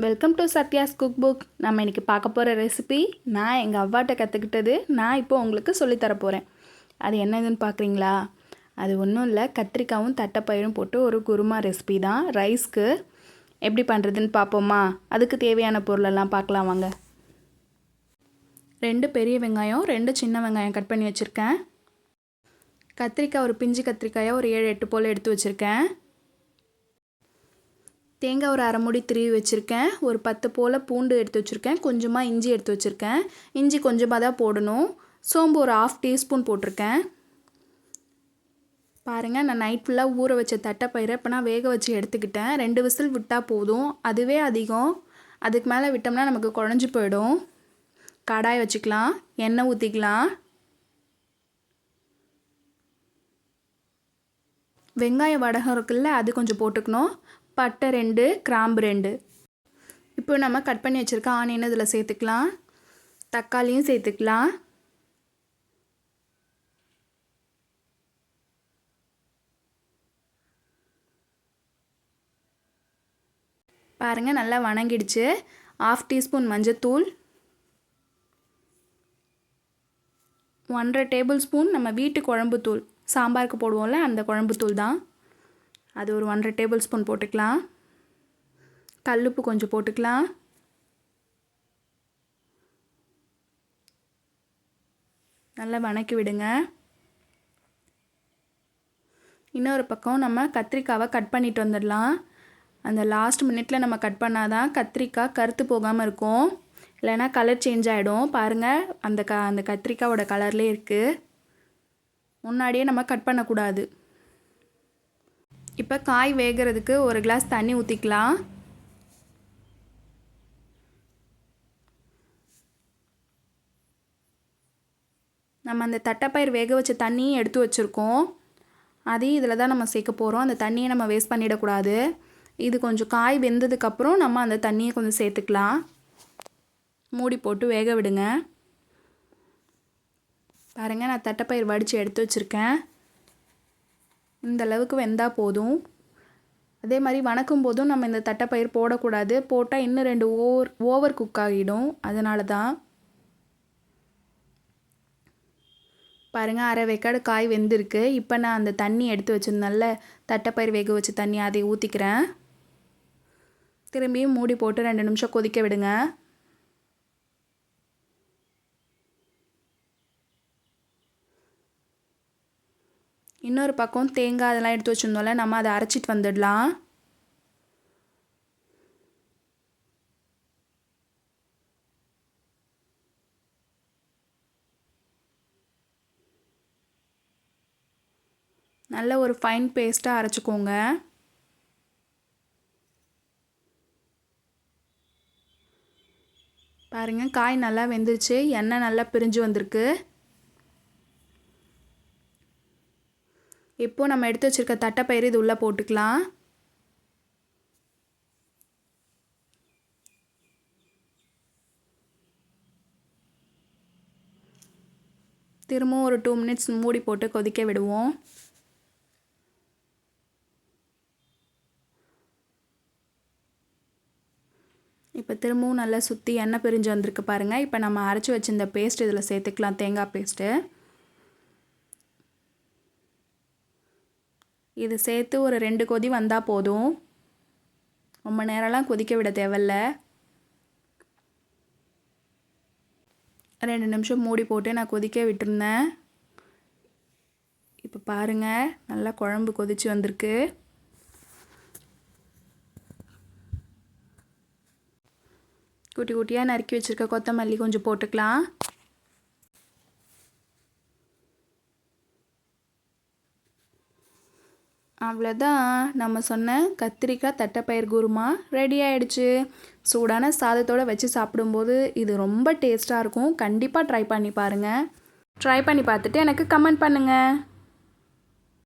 Welcome to Sathya's cook book. நம்ம இன்றைக்கி பார்க்க போகிற ரெசிபி நான் எங்கள் அவ்வாட்ட கற்றுக்கிட்டது. நான் இப்போ உங்களுக்கு சொல்லித்தர போகிறேன். அது என்னதுன்னு பார்க்குறீங்களா? அது ஒன்றும் இல்லை, கத்திரிக்காயும் தட்டைப்பயிரும் போட்டு ஒரு குருமா ரெசிபி தான். ரைஸ்க்கு எப்படி பண்ணுறதுன்னு பார்ப்போமா? அதுக்கு தேவையான பொருளெல்லாம் பார்க்கலாம் வாங்க. 2 பெரிய வெங்காயம், 2 சின்ன வெங்காயம் கட் பண்ணி வச்சுருக்கேன். கத்திரிக்காய் ஒரு பிஞ்சு கத்திரிக்காயை ஒரு 7-8 போல் எடுத்து வச்சுருக்கேன். தேங்காய் ஒரு அரை மூடி திருவி வச்சுருக்கேன். ஒரு 10 போல் பூண்டு எடுத்து வச்சுருக்கேன். கொஞ்சமாக இஞ்சி எடுத்து வச்சுருக்கேன். இஞ்சி கொஞ்சமாக தான் போடணும். சோம்பு ஒரு 1/2 டீஸ்பூன் போட்டிருக்கேன். பாருங்கள், நான் நைட் ஃபுல்லாக ஊற வச்ச தட்டைப்பயிரை இப்போ நான் வேக வச்சு எடுத்துக்கிட்டேன். 2 விசில் விட்டால் போதும், அதுவே அதிகம். அதுக்கு மேலே விட்டோம்னா நமக்கு குழஞ்சி போயிடும். கடாய் வச்சுக்கலாம், எண்ணெய் ஊற்றிக்கலாம். வெங்காயம் வடகம் இருக்குல்ல, அது கொஞ்சம் போட்டுக்கணும். பட்டை 2, கிராம்பு 2. இப்போ நம்ம கட் பண்ணி வச்சுருக்க ஆனியன் இதில் சேர்த்துக்கலாம். தக்காளியும் சேர்த்துக்கலாம். பாருங்கள், நல்லா வணங்கிடுச்சு. 1/2 டீஸ்பூன் மஞ்சத்தூள், 1/2 டேபிள் ஸ்பூன் நம்ம வீட்டு குழம்பு தூள், சாம்பாருக்கு போடுவோம்ல அந்த குழம்பு தூள் தான். அது ஒரு 1/2 டேபிள் ஸ்பூன் போட்டுக்கலாம். கல்லுப்பு கொஞ்சம் போட்டுக்கலாம். நல்லா வணக்கி விடுங்க. இன்னொரு பக்கம் நம்ம கத்திரிக்காவை கட் பண்ணிட்டு வந்துடலாம். அந்த லாஸ்ட் மினிட்ல நம்ம கட் பண்ணாதான் கத்திரிக்காய் கருத்து போகாமல் இருக்கும், இல்லைன்னா கலர் சேஞ்ச் ஆகிடும். பாருங்கள், அந்த கத்திரிக்காயோட கலர்லேயே இருக்குது. முன்னாடியே நம்ம கட் பண்ணக்கூடாது. இப்போ காய் வேகிறதுக்கு ஒரு கிளாஸ் தண்ணி ஊற்றிக்கலாம். நம்ம அந்த தட்டைப்பயிர் வேக வச்ச தண்ணியும் எடுத்து வச்சுருக்கோம். அதையும் இதில் தான் நம்ம சேர்க்க போகிறோம். அந்த தண்ணியை நம்ம வேஸ்ட் பண்ணிடக்கூடாது. இது கொஞ்சம் காய் வெந்ததுக்கப்புறம் நம்ம அந்த தண்ணியை கொஞ்சம் சேர்த்துக்கலாம். மூடி போட்டு வேக விடுங்க. பாருங்கள், நான் தட்டைப்பயிர் வடித்து எடுத்து வச்சுருக்கேன். இந்த அளவுக்கு வெந்தால் போதும். அதே மாதிரி வணக்கும் போதும் நம்ம இந்த தட்டைப்பயிர் போடக்கூடாது. போட்டால் இன்னும் 2 ஓவர் குக் ஆகிடும். அதனால தான். பாருங்கள், அரை வேக்காடு காய் வெந்திருக்கு. இப்போ நான் அந்த தண்ணி எடுத்து வச்சுருந்தேன்ல, தட்டைப்பயிர் வேக வச்ச தண்ணி, அதை ஊற்றிக்கிறேன். திரும்பியும் மூடி போட்டு 2 நிமிஷம் கொதிக்க விடுங்க. இன்னொரு பக்கம் தேங்காய் அதெல்லாம் எடுத்து வச்சுருந்தோம்ல, நம்ம அதை அரைச்சிட்டு வந்துடலாம். நல்ல ஒரு ஃபைன் பேஸ்ட்டாக அரைச்சிக்கோங்க. பாருங்கள், காய் நல்லா வெந்துருச்சு, எண்ணெய் நல்லா பிரிஞ்சு வந்திருக்கு. இப்போது நம்ம எடுத்து வச்சுருக்க தட்டைப்பயிறு இது உள்ளே போட்டுக்கலாம். திரும்பவும் ஒரு 2 மினிட்ஸ் மூடி போட்டு கொதிக்க விடுவோம். இப்போ திரும்பவும் நல்லா சுற்றி எண்ணெய் பிரிஞ்சு வந்திருக்கு பாருங்கள். இப்போ நம்ம அரைச்சி வச்சிருந்த பேஸ்ட் இதில் சேர்த்துக்கலாம், தேங்காய் பேஸ்ட்டு. இது சேர்த்து ஒரு 2 கொதி வந்தால் போதும். ரொம்ப நேரம்லாம் கொதிக்க விட தேவையில்ல. 2 நிமிஷம் மூடி போட்டு நான் கொதிக்க விட்டுருந்தேன். இப்போ பாருங்கள், நல்லா குழம்பு கொதிச்சு வந்திருக்கு. குட்டி குட்டியாக நறுக்கி வச்சுருக்க கொத்தமல்லி கொஞ்சம் போட்டுக்கலாம். அவ்வளோதான், நம்ம சொன்ன கத்திரிக்காய் தட்டைப்பயிர் குருமா ரெடி ஆகிடுச்சு. சூடான சாதத்தோடு வச்சு சாப்பிடும்போது இது ரொம்ப டேஸ்ட்டாக இருக்கும். கண்டிப்பாக ட்ரை பண்ணி பாருங்கள். ட்ரை பண்ணி பார்த்துட்டு எனக்கு கமெண்ட் பண்ணுங்கள்.